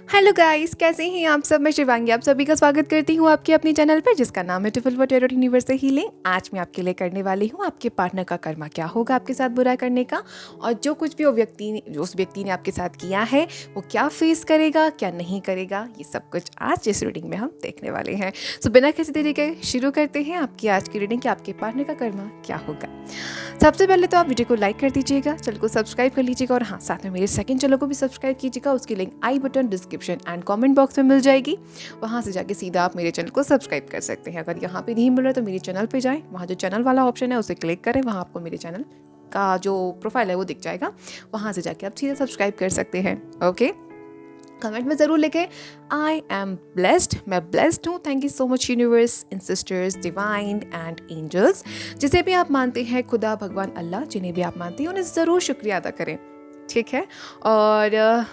Hello guys, कैसे हैं आप सब। मैं शिवांगी आप सभी का स्वागत करती हूँ आपके अपने चैनल पर, जिसका नाम है टिफल फॉर टेरो यूनिवर्स से हीलिंग। आज मैं आपके लिए करने वाली हूँ आपके पार्टनर का कर्मा क्या होगा आपके साथ बुरा करने का, और जो कुछ भी उस व्यक्ति ने आपके साथ किया है वो क्या फेस करेगा क्या नहीं करेगा, ये सब कुछ आज इस रीडिंग में हम देखने वाले हैं। सो बिना किसी देरी के शुरू करते हैं आपकी आज की रीडिंग कि आपके पार्टनर का कर्मा क्या होगा। सबसे पहले तो आप वीडियो को लाइक कर दीजिएगा, चैनल को सब्सक्राइब कर लीजिएगा, और हाँ, साथ में मेरे सेकंड चैनल को भी सब्सक्राइब कीजिएगा। उसकी link I button, description and comment box में मिल जाएगी। वहाँ से जाके सीधा आप मेरे चैनल को सब्सक्राइब कर सकते हैं। अगर यहाँ पे नहीं मिल रहा तो मेरे चैनल पे जाएं, वहाँ जो चैनल वाला ऑप्शन है उसे क्लिक करें, वहाँ आपको मेरे चैनल का जो प्रोफाइल है वो दिख जाएगा। वहाँ से जाके आप सीधा सब्सक्राइब कर सकते हैं। ओके, कमेंट में ज़रूर लिखें आई एम ब्लेस्ड, मैं ब्लेस्ड हूँ। Thank you so much universe, sisters, divine and angels. जिसे भी आप मानते हैं, खुदा, भगवान, अल्लाह, जिन्हें भी आप मानते हैं उन्हें ज़रूर शुक्रिया अदा करें, ठीक है। और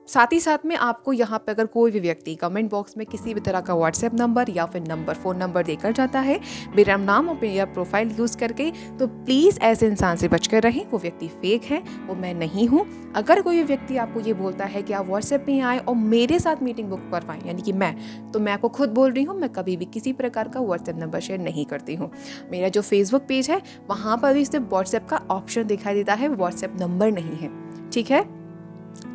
साथ ही साथ में आपको यहाँ पे अगर कोई भी व्यक्ति कमेंट बॉक्स में किसी भी तरह का व्हाट्सएप नंबर या फिर फ़ोन नंबर देकर जाता है मेरा नाम और मेरा प्रोफाइल यूज़ करके, तो प्लीज़ ऐसे इंसान से बचकर रहें। वो व्यक्ति फेक है, वो मैं नहीं हूँ। अगर कोई व्यक्ति आपको ये बोलता है कि आप व्हाट्सएप में आए और मेरे साथ मीटिंग बुक करवाएं, यानी कि मैं आपको खुद बोल रही हूँ, मैं कभी भी किसी प्रकार का व्हाट्सएप नंबर शेयर नहीं करती हूँ। मेरा जो फेसबुक पेज है वहाँ पर भी सिर्फ व्हाट्सएप का ऑप्शन दिखाई देता है, व्हाट्सएप नंबर नहीं है, ठीक है।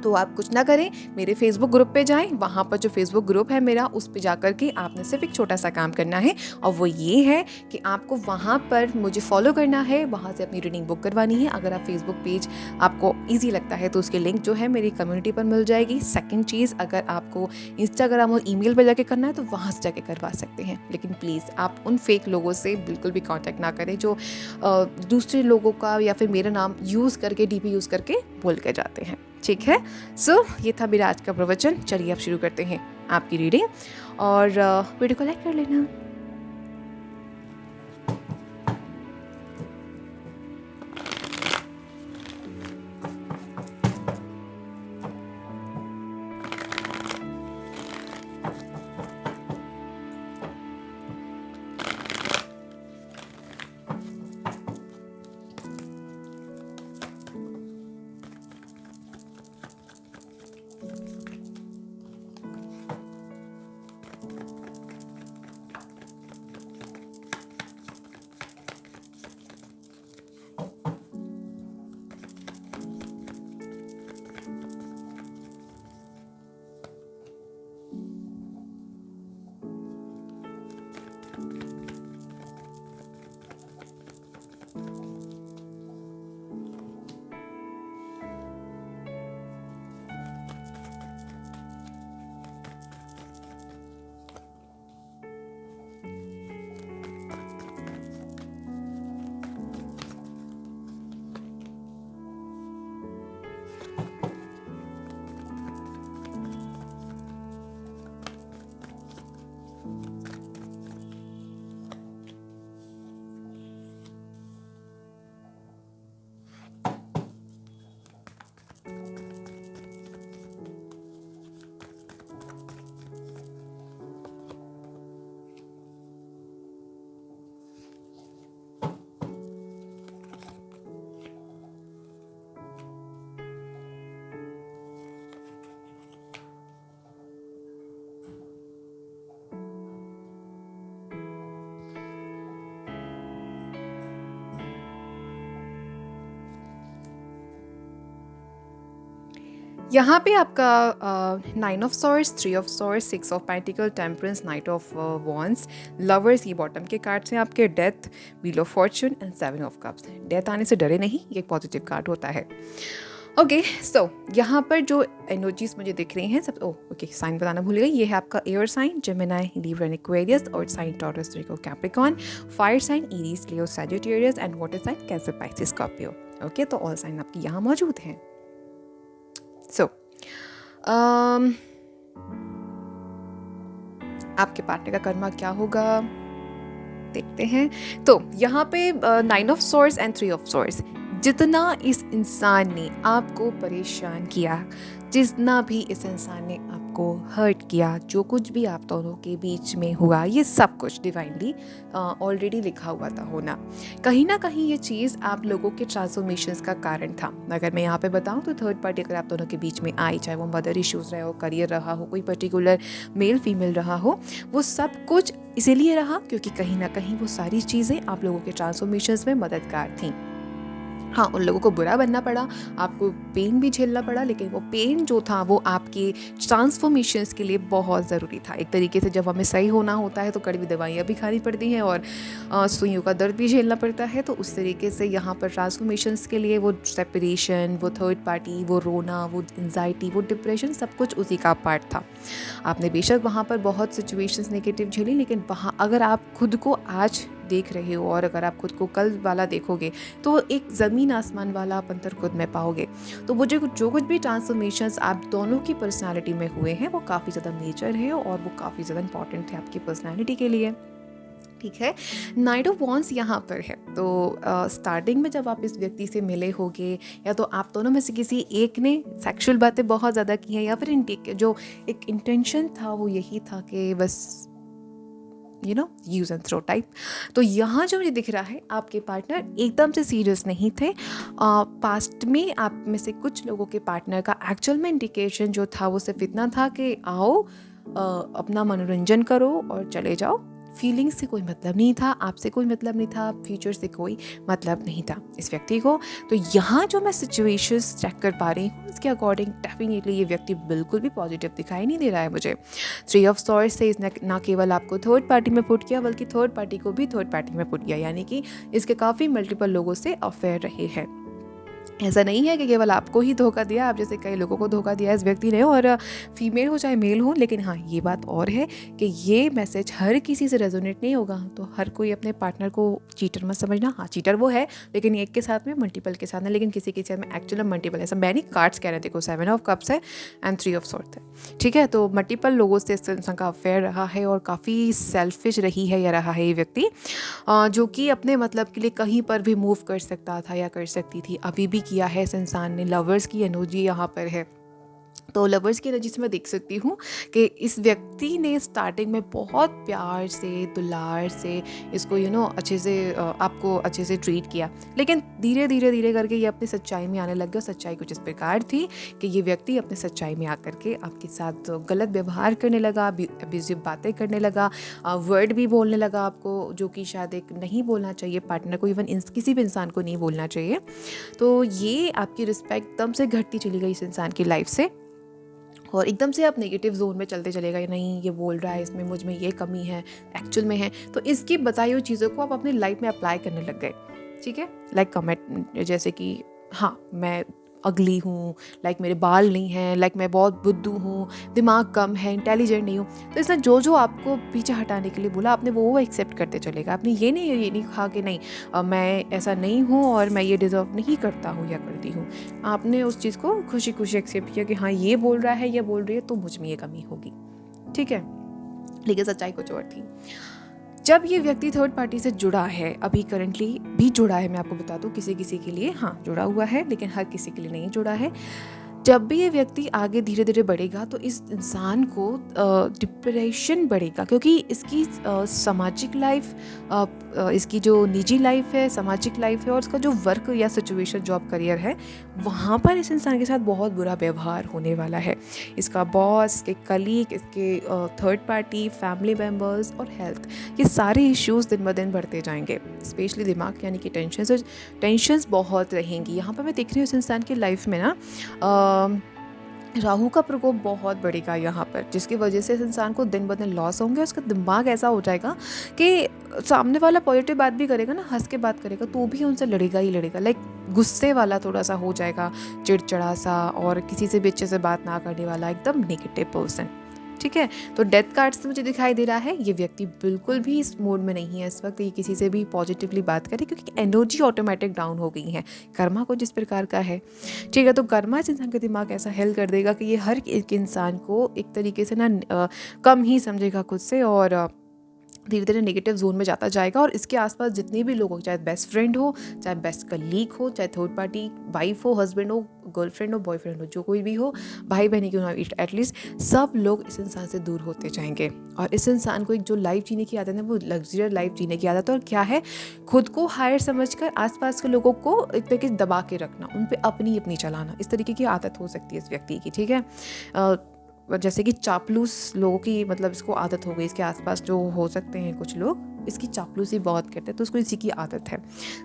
तो आप कुछ ना करें, मेरे फेसबुक ग्रुप पे जाएं। वहाँ पर जो फेसबुक ग्रुप है मेरा, उस पे जाकर के आपने सिर्फ एक छोटा सा काम करना है, और वो ये है कि आपको वहाँ पर मुझे फॉलो करना है, वहाँ से अपनी रीडिंग बुक करवानी है। अगर आप फेसबुक पेज आपको ईजी लगता है तो उसकी लिंक जो है मेरी कम्युनिटी पर मिल जाएगी। सेकेंड चीज़, अगर आपको इंस्टाग्राम और ईमेल पर जाके करना है तो वहाँ से जाके करवा सकते हैं। लेकिन प्लीज़ आप उन फेक लोगों से बिल्कुल भी कॉन्टैक्ट ना करें जो दूसरे लोगों का या फिर मेरा नाम यूज़ करके, डीपी यूज़ करके बोल के जाते हैं, ठीक है। सो ये था मेरा आज का प्रवचन। चलिए अब शुरू करते हैं आपकी रीडिंग, और वीडियो को लाइक कर लेना। यहाँ पे आपका 9 of swords, 3 of swords, 6 of pentacle, temperance, night of wands, lovers, ये बॉटम के कार्ड्स हैं आपके, death, wheel of Fortune and 7 of cups. Death आने से डरे नहीं, ये एक पॉजिटिव कार्ड होता है। ओके, सो यहाँ पर जो एनर्जीज मुझे दिख रही हैं सब, ओके, साइन बताना भूल गई। ये है आपका air sign Gemini, Libra and Aquarius, और sign Taurus, Virgo, Capricorn, fire sign Aries, Leo, Sagittarius and water sign cancer, Pisces, Scorpio. Okay, तो ऑल साइन आपके यहाँ मौजूद हैं। सो आपके पार्टनर का कर्मा क्या होगा देखते हैं। तो यहाँ पे 9 of swords and 3 of swords, जितना इस इंसान ने आपको परेशान किया, जितना भी इस इंसान ने आपको को हर्ट किया, जो कुछ भी आप दोनों के बीच में हुआ, ये सब कुछ डिवाइनली ऑलरेडी लिखा हुआ था होना। कहीं ना कहीं ये चीज़ आप लोगों के ट्रांसफॉर्मेशंस का कारण था। अगर मैं यहाँ पे बताऊँ तो थर्ड पार्टी अगर आप दोनों के बीच में आई, चाहे वो मदर इश्यूज़ रहे हो, करियर रहा हो, कोई पर्टिकुलर मेल फीमेल रहा हो, वो सब कुछ इसीलिए रहा क्योंकि कहीं ना कहीं वो सारी चीज़ें आप लोगों के ट्रांसफॉर्मेशंस में मददगार थीं। हाँ, उन लोगों को बुरा बनना पड़ा, आपको पेन भी झेलना पड़ा, लेकिन वो पेन जो था वो आपके ट्रांसफॉर्मेशंस के लिए बहुत ज़रूरी था। एक तरीके से जब हमें सही होना होता है तो कड़वी दवाइयाँ भी खानी पड़ती हैं और सुइयों का दर्द भी झेलना पड़ता है। तो उस तरीके से यहाँ पर ट्रांसफॉर्मेशंस के लिए वो सेपरेशन, वो थर्ड पार्टी, वो रोना, वो एंजाइटी, वो डिप्रेशन, सब कुछ उसी का पार्ट था। आपने बेशक वहाँ पर बहुत सिचुएशंस नेगेटिव झेली, लेकिन वहाँ अगर आप खुद को आज देख रहे हो और अगर आप खुद को कल वाला देखोगे तो एक ज़मीन आसमान वाला आप अंतर खुद में पाओगे। तो वो जो कुछ भी ट्रांसफॉर्मेशंस आप दोनों की पर्सनालिटी में हुए हैं वो काफ़ी ज़्यादा मेजर है और वो काफ़ी ज़्यादा इंपॉर्टेंट है आपकी पर्सनालिटी के लिए। ठीक है, नाइट ऑफ वॉन्ड्स यहाँ पर है। तो स्टार्टिंग में जब आप इस व्यक्ति से मिले होगे या तो आप दोनों में से किसी एक ने सेक्सुअल बातें बहुत ज़्यादा की हैं या फिर जो एक इंटेंशन था वो यही था कि बस यूज़ एंड थ्रो टाइप। तो यहाँ जो मुझे दिख रहा है आपके पार्टनर एकदम से सीरियस नहीं थे। पास्ट में आप में से कुछ लोगों के पार्टनर का एक्चुअल में इंडिकेशन जो था वो सिर्फ इतना था कि आओ अपना मनोरंजन करो और चले जाओ। फीलिंग्स से कोई मतलब नहीं था, आपसे कोई मतलब नहीं था, फ्यूचर से कोई मतलब नहीं था इस व्यक्ति को। तो यहाँ जो मैं सिचुएशंस चेक कर पा रही हूँ उसके अकॉर्डिंग डेफिनेटली ये व्यक्ति बिल्कुल भी पॉजिटिव दिखाई नहीं दे रहा है मुझे। 3 ऑफ सॉर्ड्स से इसने ना केवल आपको थर्ड पार्टी में पुट किया बल्कि थर्ड पार्टी को भी थर्ड पार्टी में पुट किया, यानी कि इसके काफ़ी मल्टीपल लोगों से अफेयर रहे हैं। ऐसा नहीं है कि केवल आपको ही धोखा दिया, आप जैसे कई लोगों को धोखा दिया इस व्यक्ति ने, और फीमेल हो चाहे मेल हो। लेकिन हाँ, ये बात और है कि ये मैसेज हर किसी से रेजोनेट नहीं होगा। तो हर कोई अपने पार्टनर को चीटर मत समझना। हाँ, चीटर वो है लेकिन एक के साथ में, मल्टीपल के साथ में, लेकिन किसी के साथ में एक्चुअल मल्टीपल। ऐसा मैं नहीं, कार्ड्स कह रहे थे को 7 ऑफ कप्स है एंड 3 ऑफ सॉर्ड्स है। ठीक है, तो मल्टीपल लोगों से इस इंसान का अफेयर रहा है और काफ़ी सेल्फिश रही है या रहा है ये व्यक्ति, जो कि अपने मतलब के लिए कहीं पर भी मूव कर सकता था या कर सकती थी, अभी भी किया है इस इंसान ने। लवर्स की एनर्जी यहाँ पर है। तो लवर्स की एनर्जी से मैं देख सकती हूँ कि इस व्यक्ति ने स्टार्टिंग में बहुत प्यार से, दुलार से इसको अच्छे से आपको अच्छे से ट्रीट किया, लेकिन धीरे धीरे करके ये अपनी सच्चाई में आने लग गया। सच्चाई कुछ इस प्रकार थी कि ये व्यक्ति अपनी सच्चाई में आकर के आपके साथ गलत व्यवहार करने लगा, अब्यूजिव बातें करने लगा, वर्ड भी बोलने लगा आपको, जो कि शायद एक नहीं बोलना चाहिए पार्टनर को, इवन किसी भी इंसान को नहीं बोलना चाहिए। तो ये आपकी रिस्पेक्ट एकदम से घटती चली गई इस इंसान की लाइफ से और एकदम से आप नेगेटिव जोन में चलते चलेगा। नहीं, ये बोल रहा है, इसमें मुझ में ये कमी है, एक्चुअल में है। तो इसकी बताई हुई चीज़ों को आप अपनी लाइफ में अप्लाई करने लग गए। ठीक है, लाइक कमेंट, जैसे कि हाँ मैं अगली हूँ, लाइक मेरे बाल नहीं हैं, लाइक मैं बहुत बुद्धू हूँ, दिमाग कम है, इंटेलिजेंट नहीं हूँ। तो इसने जो आपको पीछे हटाने के लिए बोला, आपने वो एक्सेप्ट करते चलेगा। आपने ये नहीं कहा कि नहीं मैं ऐसा नहीं हूँ और मैं ये डिज़र्व नहीं करता हूँ या करती हूँ। आपने उस चीज़ को खुशी खुशी एक्सेप्ट किया कि हाँ ये बोल रहा है, ये बोल रही है, तो मुझ में ये कमी होगी। ठीक है, लेकिन सच्चाई कुछ और थी। जब ये व्यक्ति थर्ड पार्टी से जुड़ा है, अभी करंटली भी जुड़ा है, मैं आपको बता दूं, किसी किसी के लिए हाँ जुड़ा हुआ है, लेकिन हर किसी के लिए नहीं जुड़ा है। जब भी ये व्यक्ति आगे धीरे धीरे बढ़ेगा तो इस इंसान को डिप्रेशन बढ़ेगा, क्योंकि इसकी सामाजिक लाइफ, इसकी जो निजी लाइफ है, सामाजिक लाइफ है, और इसका जो वर्क या सिचुएशन, जॉब, करियर है, वहाँ पर इस इंसान के साथ बहुत बुरा व्यवहार होने वाला है। इसका बॉस, इसके कलीग, इसके थर्ड पार्टी, फैमिली मेम्बर्स और हेल्थ, ये सारे इश्यूज़ दिन ब दिन बढ़ते जाएंगे। स्पेशली दिमाग यानी कि टेंशन्स बहुत रहेंगी। यहाँ पर मैं देख रही हूँ इस इंसान की लाइफ में ना राहु का प्रकोप बहुत बढ़ेगा यहाँ पर, जिसकी वजह से इस इंसान को दिन ब दिन लॉस होंगे। उसका दिमाग ऐसा हो जाएगा कि सामने वाला पॉजिटिव बात भी करेगा ना, हंस के बात करेगा, तो भी उनसे लड़ेगा ही लड़ेगा। लाइक गुस्से वाला थोड़ा सा हो जाएगा, चिड़चिड़ा सा, और किसी से भी अच्छे से बात ना करने वाला, एकदम नेगेटिव पर्सन। ठीक है, तो डेथ कार्ड से मुझे दिखाई दे रहा है ये व्यक्ति बिल्कुल भी इस मोड में नहीं है इस वक्त, ये किसी से भी पॉजिटिवली बात करे, क्योंकि एनर्जी ऑटोमेटिक डाउन हो गई है। कर्मा को जिस प्रकार का है, ठीक है, तो कर्मा इस इंसान का दिमाग ऐसा हेल्प कर देगा कि ये हर एक इंसान को एक तरीके से ना कम ही समझेगा खुद से, और धीरे धीरे नेगेटिव जोन में जाता जाएगा। और इसके आसपास जितने भी लोग हो, चाहे बेस्ट फ्रेंड हो, चाहे बेस्ट कलीग हो, चाहे थर्ड पार्टी वाइफ हो, हस्बैंड हो, गर्लफ्रेंड हो, बॉयफ्रेंड हो, जो कोई भी हो, भाई बहन क्यों ना एटलीस्ट, सब लोग इस इंसान से दूर होते जाएंगे। और इस इंसान को एक जो लाइफ जीने की आदत है वो लग्जरियस लाइफ जीने की आदत है। और क्या है, खुद को हायर समझकर आसपास के लोगों को एक तरीके से दबा के रखना, उन पे अपनी चलाना, इस तरीके की आदत हो सकती है इस व्यक्ति की। ठीक है, जैसे कि चापलूस लोगों की मतलब इसको आदत हो गई, इसके आसपास जो हो सकते हैं कुछ लोग इसकी चापलूसी बहुत करते हैं, तो उसको इसी की आदत है।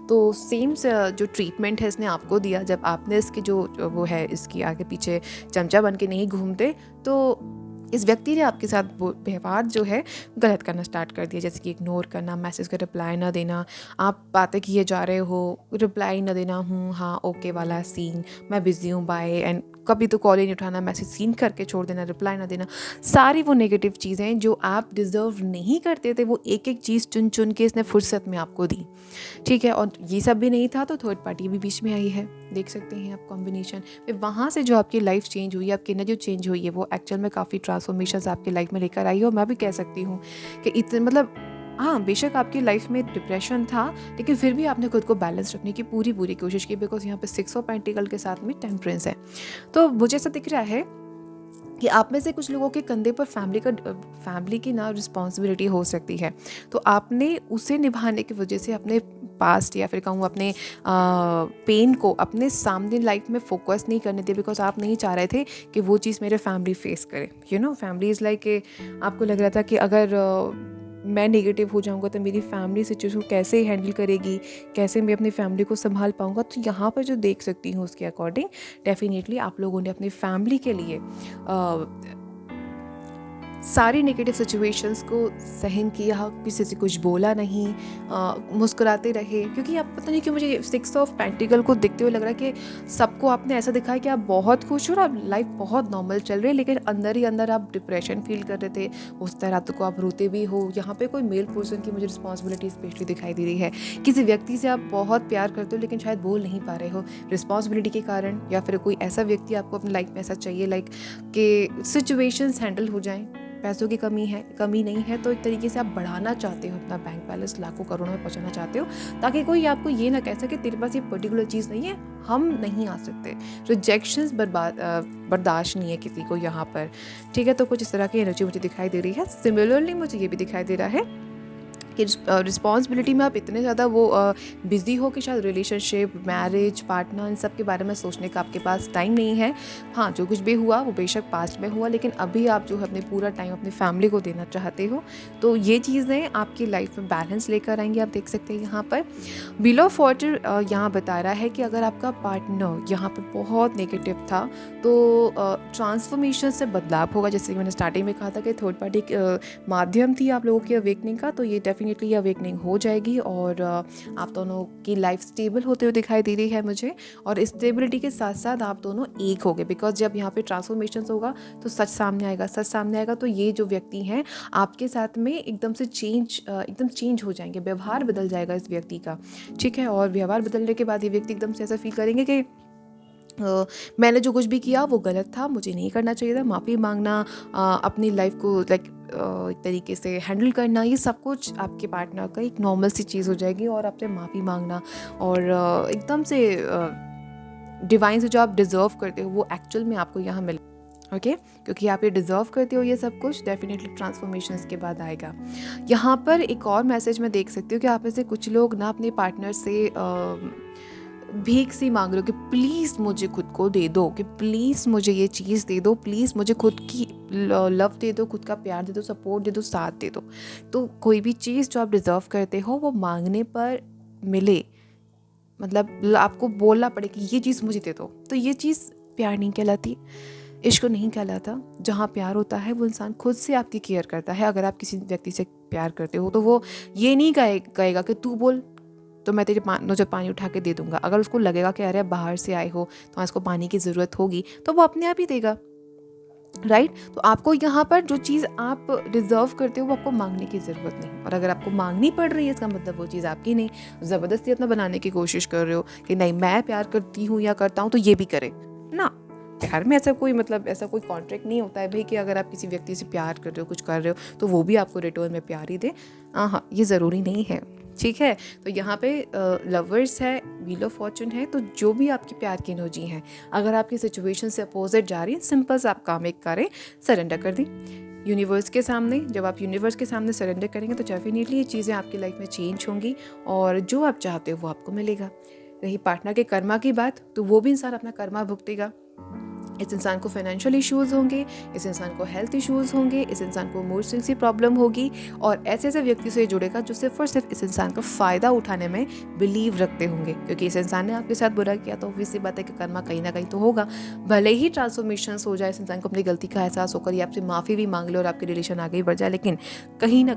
तो सेम जो ट्रीटमेंट है इसने आपको दिया, जब आपने इसकी जो वो है इसकी आगे पीछे चमचा बन के नहीं घूमते, तो इस व्यक्ति ने आपके साथ वो व्यवहार जो है गलत करना स्टार्ट कर दिया, जैसे कि इग्नोर करना, मैसेज का रिप्लाई ना देना, आप बातें किए जा रहे हो रिप्लाई ना देना, हाँ ओके वाला सीन, मैं बिजी हूँ बाय, एंड कभी तो कॉल ही नहीं उठाना, मैसेज सीन करके छोड़ देना, रिप्लाई ना देना। सारी वो नेगेटिव चीज़ें जो आप डिज़र्व नहीं करते थे, वो एक एक चीज़ चुन चुन के इसने फुर्सत में आपको दी। ठीक है, और ये सब भी नहीं था तो थर्ड पार्टी भी बीच में आई है, देख सकते हैं आप कॉम्बिनेशन। फिर वहाँ से जो आपकी लाइफ चेंज हुई है, आपकी एनर्जी चेंज हुई है, वो एक्चुअल में काफ़ी ट्रांसफॉर्मेशन आपकी लाइफ में लेकर आई है। और मैं भी कह सकती हूँ कि इतने मतलब हाँ, बेशक आपकी लाइफ में डिप्रेशन था, लेकिन फिर भी आपने खुद को बैलेंस रखने की पूरी कोशिश की, बिकॉज यहाँ पे 6 ऑफ पेंटिकल के साथ में टेम्परेंस है। तो मुझे ऐसा दिख रहा है कि आप में से कुछ लोगों के कंधे पर फैमिली की ना रिस्पॉन्सिबिलिटी हो सकती है, तो आपने उसे निभाने की वजह से अपने पास्ट या फिर कहूँ अपने पेन को अपने सामने लाइफ में फोकस नहीं करने दिया, बिकॉज आप नहीं चाह रहे थे कि वो चीज़ मेरे फैमिली फेस करे। फैमिली इज़ लाइक आपको लग रहा था कि अगर मैं नेगेटिव हो जाऊंगा तो मेरी फैमिली सिचुएशन को कैसे हैंडल करेगी, कैसे मैं अपनी फैमिली को संभाल पाऊंगा। तो यहाँ पर जो देख सकती हूँ उसके अकॉर्डिंग डेफिनेटली आप लोगों ने अपनी फैमिली के लिए सारी नेगेटिव सिचुएशंस को सहन किया, किसी से कुछ बोला नहीं, मुस्कुराते रहे। क्योंकि आप पता नहीं क्यों मुझे 6 ऑफ पेंटिकल को देखते हुए लग रहा है कि सबको आपने ऐसा दिखाया कि आप बहुत खुश हो और आप लाइफ बहुत नॉर्मल चल रही है, लेकिन अंदर ही अंदर आप डिप्रेशन फील कर रहे थे। उस तरह तो आप रोते भी हो। यहाँ पे कोई मेल पर्सन की मुझे रिस्पॉन्सिबिलिटी स्पेशली दिखाई दे रही है। किसी व्यक्ति से आप बहुत प्यार करते हो लेकिन शायद बोल नहीं पा रहे हो रिस्पॉन्सिबिलिटी के कारण, या फिर कोई ऐसा व्यक्ति आपको अपनी लाइफ में ऐसा चाहिए लाइक कि सिचुएशंस हैंडल हो जाएं, पैसों की कमी नहीं है, तो एक तरीके से आप बढ़ाना चाहते हो, अपना बैंक बैलेंस लाखों करोड़ों में पहुंचाना चाहते हो, ताकि कोई आपको ये ना कह सके तेरे पास ये पर्टिकुलर चीज़ नहीं है, हम नहीं आ सकते। रिजेक्शंस बर्दाश्त नहीं है किसी को यहाँ पर। ठीक है, तो कुछ इस तरह की एनर्जी मुझे दिखाई दे रही है। सिमिलरली मुझे ये भी दिखाई दे रहा है कि रिस्पॉन्सिबिलिटी में आप इतने ज़्यादा वो बिज़ी हो कि शायद रिलेशनशिप, मैरिज, पार्टनर, इन सब के बारे में सोचने का आपके पास टाइम नहीं है। हाँ, जो कुछ भी हुआ वो बेशक पास्ट में हुआ, लेकिन अभी आप जो है अपने पूरा टाइम अपनी फैमिली को देना चाहते हो। तो ये चीज़ें आपकी लाइफ में बैलेंस लेकर आएंगी। आप देख सकते हैं यहाँ पर व्हील ऑफ फॉर्चून यहाँ बता रहा है कि अगर आपका पार्टनर यहाँ पर बहुत नेगेटिव था तो ट्रांसफॉर्मेशन से बदलाव होगा। जैसे कि मैंने स्टार्टिंग में कहा था कि थर्ड पार्टी माध्यम थी आप लोगों की अवेकनिंग का, तो ये डेफिनेटली अवेकनिंग हो जाएगी और आप दोनों की लाइफ स्टेबल होते हुए दिखाई दे रही है मुझे। और स्टेबिलिटी के साथ साथ आप दोनों एक हो गए, बिकॉज जब यहाँ पे ट्रांसफॉर्मेशन होगा तो सच सामने आएगा। तो ये जो व्यक्ति हैं आपके साथ में एकदम चेंज हो जाएंगे, व्यवहार बदल जाएगा इस व्यक्ति का। ठीक है, और व्यवहार बदलने के बाद ये व्यक्ति एकदम से ऐसा फील करेंगे कि मैंने जो कुछ भी किया वो गलत था, मुझे नहीं करना चाहिए था। माफ़ी मांगना, अपनी लाइफ को लाइक एक तरीके से हैंडल करना, ये सब कुछ आपके पार्टनर का एक नॉर्मल सी चीज़ हो जाएगी। और आपसे माफ़ी मांगना और एकदम से डिवाइन से जो आप डिज़र्व करते हो वो एक्चुअल में आपको यहाँ मिले। ओके, क्योंकि आप ये डिज़र्व करते हो ये सब कुछ, डेफिनेटली ट्रांसफॉर्मेशन के बाद आएगा। यहाँ पर एक और मैसेज मैं देख सकती हूँ कि आप में से कुछ लोग ना अपने पार्टनर से भीख सी मांग रहे हो कि प्लीज़ मुझे खुद को दे दो, कि प्लीज़ मुझे ये चीज़ दे दो, प्लीज़ मुझे खुद की लव दे दो, खुद का प्यार दे दो, सपोर्ट दे दो, साथ दे दो। तो कोई भी चीज़ जो आप डिज़र्व करते हो वो मांगने पर मिले, मतलब आपको बोलना पड़े कि ये चीज़ मुझे दे दो, तो ये चीज़ प्यार नहीं कहलाती, इश्क नहीं कहलाता। जहाँ प्यार होता है वो इंसान खुद से आपकी केयर करता है। अगर आप किसी व्यक्ति से प्यार करते हो तो वो ये नहीं कहेगा कि तू बोल तो मैं तेरे नोजर पानी उठा के दे दूंगा। अगर उसको लगेगा कि अरे बाहर से आए हो तो इसको पानी की ज़रूरत होगी तो वो अपने आप ही देगा, राइट। तो आपको यहाँ पर जो चीज़ आप डिज़र्व करते हो वो आपको मांगने की ज़रूरत नहीं। और अगर आपको मांगनी पड़ रही है इसका मतलब वो चीज़ आपकी नहीं, ज़बरदस्ती अपना बनाने की कोशिश कर रहे हो कि नहीं मैं प्यार करती हूँ या करता हूँ तो ये भी करे ना। प्यार में ऐसा कोई मतलब ऐसा कोई कॉन्ट्रैक्ट नहीं होता है भाई कि अगर आप किसी व्यक्ति से प्यार कर रहे हो, कुछ कर रहे हो, तो वो भी आपको रिटर्न में प्यार ही दे। हाँ, ये ज़रूरी नहीं है, ठीक है। तो यहाँ पे लवर्स है, व्हील ऑफ फॉर्चून है, तो जो भी आपकी प्यार की एनर्जी है, अगर आपकी सिचुएशन से अपोजिट जा रही है, सिंपल सा आप काम एक करें, सरेंडर कर दी यूनिवर्स के सामने। जब आप यूनिवर्स के सामने सरेंडर करेंगे तो डेफिनेटली ये चीज़ें आपकी लाइफ में चेंज होंगी और जो आप चाहते हो वो आपको मिलेगा। रही पार्टनर के कर्मा की बात, तो वो भी इंसान अपना कर्मा भुगतेगा। इस इंसान को फाइनेंशियल इश्यूज़ होंगे, इस इंसान को हेल्थ इश्यूज़ होंगे, इस इंसान को मूड स्विंग्स की प्रॉब्लम होगी और ऐसे ऐसे व्यक्ति से जुड़ेगा जो सिर्फ और सिर्फ इस इंसान का फ़ायदा उठाने में बिलीव रखते होंगे, क्योंकि इस इंसान ने आपके साथ बुरा किया तो ऑब्वियसली बात है कि कर्मा कहीं ना कहीं तो होगा। भले ही ट्रांसफॉर्मेशंस हो जाए, इस इंसान को अपनी गलती का एहसास होकर ये आपसे माफ़ी भी मांग ले और आपकी रिलेशन आगे ही बढ़ जाए, लेकिन कहीं ना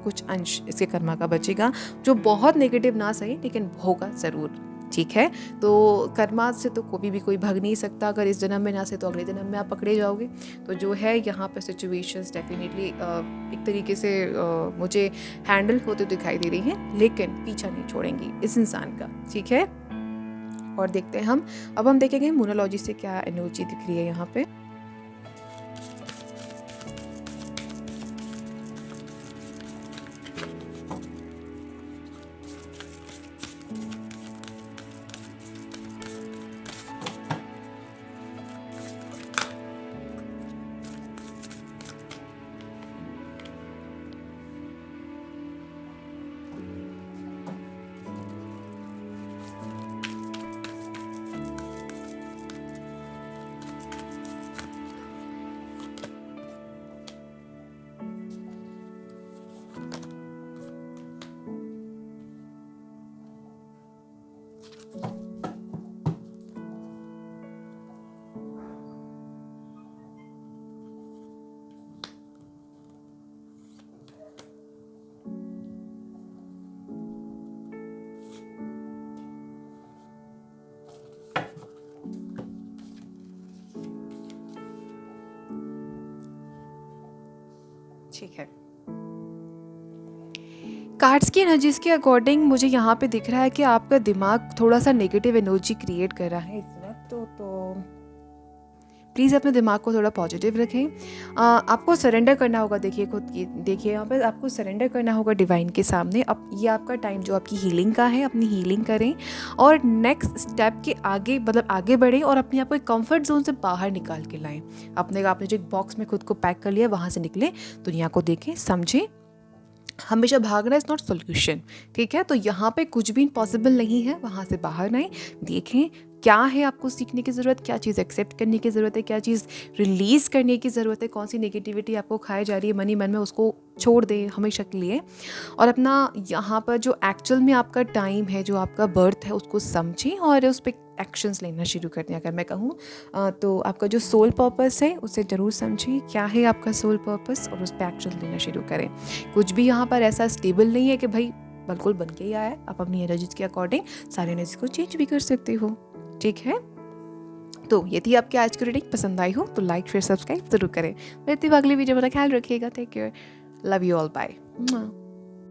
कुछ अंश इसके कर्मा का बचेगा, जो बहुत नेगेटिव ना सही लेकिन होगा ज़रूर, ठीक है। तो कर्मा से तो कभी भी कोई भाग नहीं सकता, अगर इस जन्म में ना से तो अगले जन्म में आप पकड़े जाओगे। तो जो है यहाँ पे सिचुएशंस डेफिनेटली एक तरीके से मुझे हैंडल होते दिखाई दे रही हैं, लेकिन पीछा नहीं छोड़ेंगी इस इंसान का, ठीक है। और देखते हैं अब हम देखेंगे मोनोलॉजी से क्या एनर्जी दिख रही है यहाँ पे। ठीक है, कार्ड्स की एनर्जीज के अकॉर्डिंग मुझे यहाँ पे दिख रहा है कि आपका दिमाग थोड़ा सा नेगेटिव एनर्जी क्रिएट कर रहा है इस वक्त, तो प्लीज़ अपने दिमाग को थोड़ा पॉजिटिव रखें। आपको सरेंडर करना होगा। देखिए खुद की, देखिए यहाँ पर आपको सरेंडर करना होगा डिवाइन के सामने। अब ये आपका टाइम जो आपकी हीलिंग का है, अपनी हीलिंग करें और नेक्स्ट स्टेप के आगे मतलब आगे बढ़ें और अपने आप को एक कंफर्ट जोन से बाहर निकाल के लाएं। आपने जो एक बॉक्स में खुद को पैक कर लिया, वहाँ से निकले, दुनिया को देखें, समझें। हमेशा भागना इज़ नॉट सोल्यूशन, ठीक है। तो यहाँ पे कुछ भी पॉसिबल नहीं है, वहाँ से बाहर आए, देखें क्या है आपको सीखने की ज़रूरत, क्या चीज़ एक्सेप्ट करने की ज़रूरत है, क्या चीज़ रिलीज़ करने की ज़रूरत है, कौन सी नेगेटिविटी आपको खाई जा रही है मन में, उसको छोड़ दें हमेशा के लिए। और अपना यहाँ पर जो एक्चुअल में आपका टाइम है, जो आपका बर्थ है, उसको समझें और उस पर एक्शंस लेना शुरू कर दें। अगर मैं कहूँ तो आपका जो सोल पर्पस है उसे ज़रूर समझिए, क्या है आपका सोल पर्पस, और उस पर एक्शन लेना शुरू करें। कुछ भी यहाँ पर ऐसा स्टेबल नहीं है कि भाई बिल्कुल बन के ही आया है। आप अपनी एनर्जीज के अकॉर्डिंग सारी एनर्जी को चेंज भी कर सकते हो, ठीक है। तो यदि आपकी आज की रीडिंग पसंद आई हो तो लाइक शेयर सब्सक्राइब जरूर करें। मिलती हूँ अगली वीडियो में, ख्याल रखिएगा। Take care, love you all, bye.